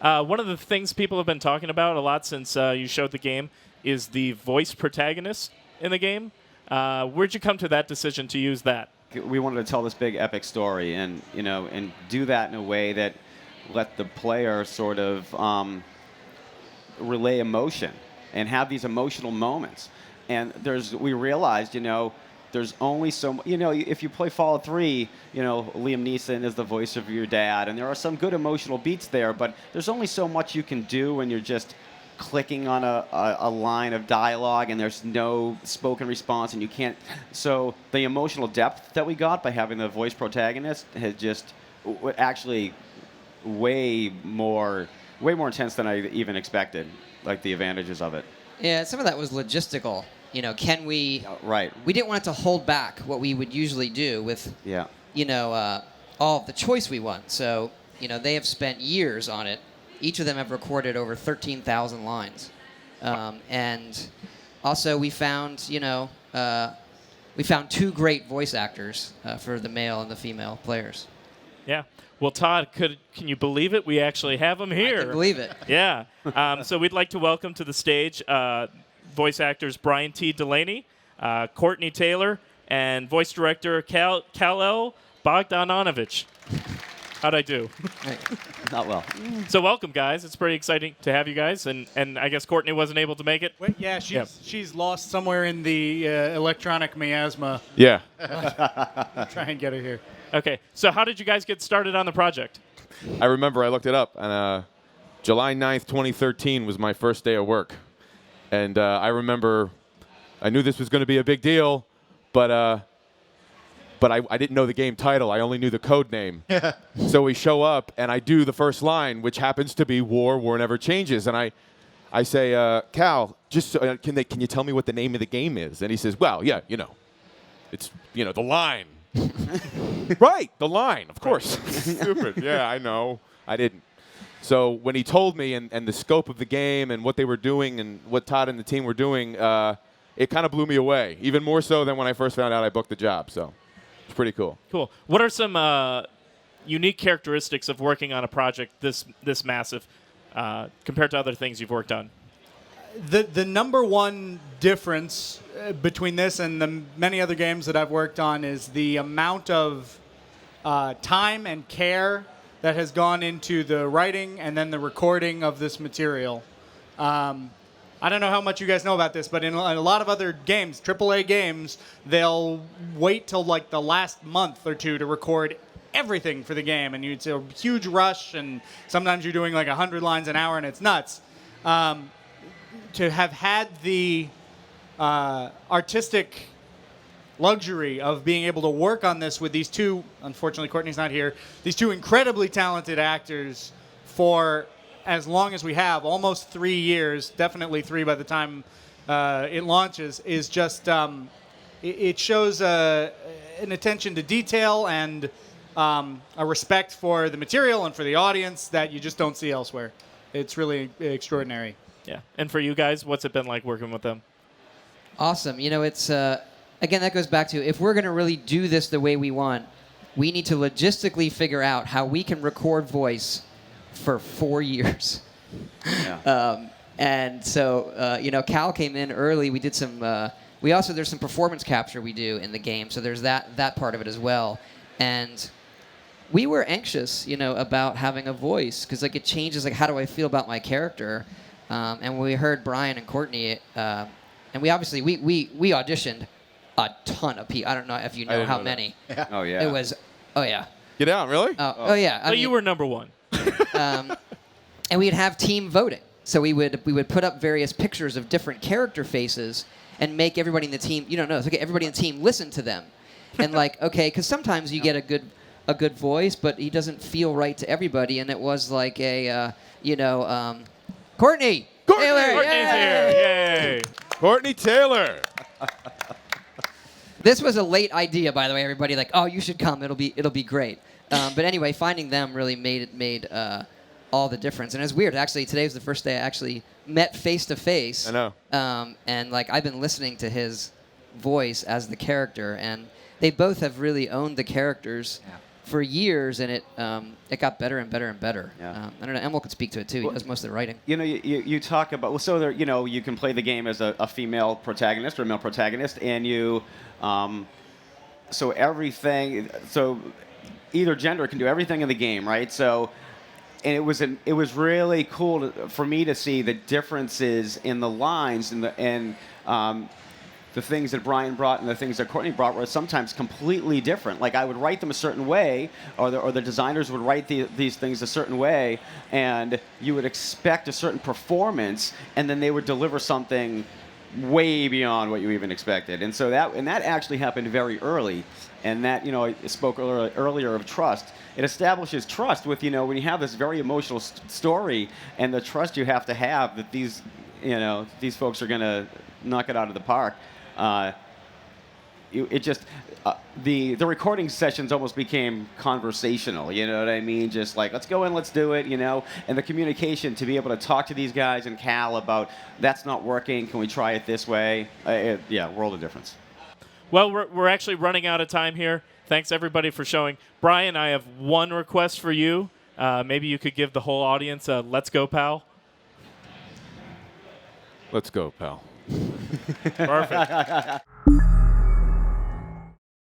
One of the things people have been talking about a lot since you showed the game is the voice protagonist in the game. Where'd you come to that decision to use that? We wanted to tell this big epic story, and do that in a way that let the player sort of relay emotion and have these emotional moments. And we realized, there's only so much. If you play Fallout 3, Liam Neeson is the voice of your dad, and there are some good emotional beats there, but there's only so much you can do when you're just clicking on a line of dialogue and there's no spoken response, and you can't. So the emotional depth that we got by having the voice protagonist has just actually way more intense than I even expected, like the advantages of it. Yeah, some of that was logistical. Can we... Right. We didn't want it to hold back what we would usually do with, all of the choice we want. So, they have spent years on it. Each of them have recorded over 13,000 lines. And also we found, two great voice actors for the male and the female players. Yeah. Well, Todd, can you believe it? We actually have them here. I can believe it. Yeah. So we'd like to welcome to the stage voice actors Brian T. Dileyni, Courtney Taylor, and voice director Kэл-Элem Bogdановым. How'd I do? Not well. So welcome, guys. It's pretty exciting to have you guys, and I guess Courtney wasn't able to make it. Wait, yeah, she's lost somewhere in the electronic miasma. Yeah. Try and get her here. Okay. So how did you guys get started on the project? I remember I looked it up, and July 9th, 2013 was my first day of work. And I remember I knew this was going to be a big deal, but I didn't know the game title. I only knew the code name. So we show up, and I do the first line, which happens to be War Never Changes. And I say, Cal, just can you tell me what the name of the game is? And he says, well, yeah, it's, the line. Right, the line, of course. Stupid. Yeah, I know. I didn't. So when he told me and the scope of the game and what they were doing and what Todd and the team were doing, it kind of blew me away, even more so than when I first found out I booked the job. So it's pretty cool. Cool. What are some unique characteristics of working on a project this massive compared to other things you've worked on? The number one difference between this and the many other games that I've worked on is the amount of time and care that has gone into the writing and then the recording of this material. I don't know how much you guys know about this, but in a lot of other games, AAA games, they'll wait till like the last month or two to record everything for the game, and it's a huge rush, and sometimes you're doing like 100 lines an hour, and it's nuts. To have had the artistic luxury of being able to work on this with these two, unfortunately Courtney's not here, these two incredibly talented actors for as long as we have, almost 3 years, definitely 3 by the time it launches, is just, it shows an attention to detail and a respect for the material and for the audience that you just don't see elsewhere. It's really extraordinary. Yeah. And for you guys, what's it been like working with them? Awesome. It's... Again, that goes back to if we're going to really do this the way we want, we need to logistically figure out how we can record voice for 4 years. Yeah. And so, Cal came in early. We did some. There's some performance capture we do in the game, so there's that part of it as well. And we were anxious, about having a voice because it changes how do I feel about my character. And when we heard Brian and Courtney, and we obviously we auditioned a ton of people. I don't know if you know how many. Yeah. Oh, yeah. It was, oh, yeah. Get out, really? Oh, yeah. So you were number one. And we'd have team voting. So we would put up various pictures of different character faces and make everybody in the team, everybody in the team listen to them. And because sometimes you get a good voice, but he doesn't feel right to everybody. And it was like Courtney Taylor. Courtney's here. Yay. Courtney Taylor. This was a late idea, by the way. Everybody you should come. It'll be great. But anyway, finding them really made all the difference. And it was weird. Actually, today was the first day I actually met face to face. I know. And I've been listening to his voice as the character, and they both have really owned the characters. for years, and it got better and better and better. Yeah. I don't know. Emil could speak to it too. He does most of the writing. You know, you talk about, well, so there, you know, you can play the game as a female protagonist or a male protagonist, and you, so everything, so either gender can do everything in the game, right? So, and it was really cool for me to see the differences in the lines and the things that Brian brought and the things that Courtney brought were sometimes completely different. Like I would write them a certain way, or the designers would write these things a certain way, and you would expect a certain performance, and then they would deliver something way beyond what you even expected. And so that actually happened very early, and that, you know, I spoke earlier of trust. It establishes trust with, you know, when you have this very emotional story, and the trust you have to have that these folks are going to knock it out of the park. The recording sessions almost became conversational, you know what I mean? Just like, let's go in, let's do it, you know? And the communication to be able to talk to these guys and Cal about, that's not working, can we try it this way? World of difference. Well, we're actually running out of time here. Thanks, everybody, for showing. Brian, I have one request for you. Maybe you could give the whole audience a let's go, pal. Let's go, pal. Perfect.